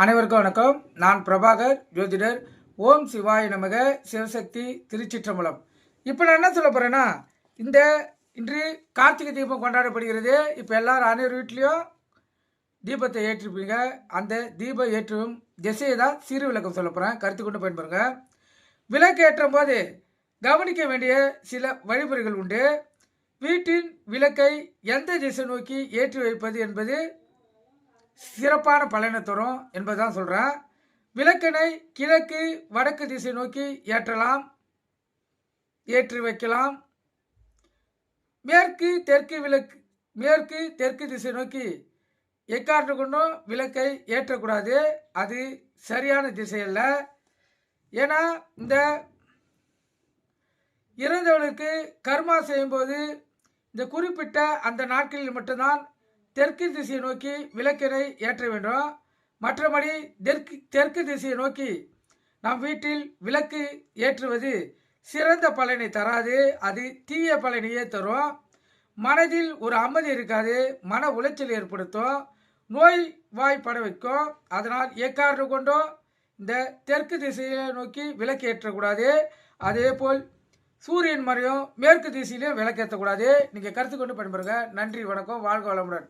அனைவருக்கும் வணக்கம். நான் பிரபாகர் ஜோதிடர். ஓம் சிவாய நமக. சிவசக்தி திருச்சிற்றம்பலம். இப்போ நான் என்ன சொல்ல போகிறேன்னா, இன்று கார்த்திகை தீபம் கொண்டாடப்படுகிறது. இப்போ எல்லாரும் அனைவர் வீட்லேயும் தீபத்தை ஏற்றிருப்பீங்க. அந்த தீபம் ஏற்றும் திசையை தான் சிறு விளக்கம் சொல்ல போகிறேன். கருத்து கொண்டு பயன்படுங்க. விளக்கு ஏற்றும் போது கவனிக்க வேண்டிய சில வழிமுறைகள் உண்டு. வீட்டின் விளக்கை எந்த திசை நோக்கி ஏற்றி வைப்பது என்பது சிறப்பான பலனை தரும் என்பதுதான் சொல்கிறேன். விளக்கினை கிழக்கு வடக்கு திசை நோக்கி ஏற்றி வைக்கலாம். மேற்கு தெற்கு திசை நோக்கி எக்காரணம் கொண்டும் விளக்கை ஏற்றக்கூடாது. அது சரியான திசை அல்ல. ஏன்னா இந்த இறந்தவர்களுக்கு கர்மா செய்யும்போது இந்த குறிப்பிட்ட அந்த நாட்களில் மட்டும்தான் தெற்கு திசையை நோக்கி விளக்கினை ஏற்ற வேண்டும். மற்றபடி தெற்கு திசையை நோக்கி நம் வீட்டில் விளக்கு ஏற்றுவது சிறந்த பலனை தராது. அது தீய பலனையே தரும். மனதில் ஒரு அமைதி இருக்காது. மன உளைச்சல் ஏற்படுத்தும். நோய் வாய்ப்பட வைக்கும். அதனால் எக்காரணம் கொண்டும் இந்த தெற்கு திசையை நோக்கி விளக்கு ஏற்றக்கூடாது. அதே போல் சூரியன் மறையும் மேற்கு திசையிலையும் விளக்கேற்றக்கூடாது. நீங்கள் கருத்து கொண்டு பயன்படுங்க. நன்றி, வணக்கம், வாழ்க வளமுடன்.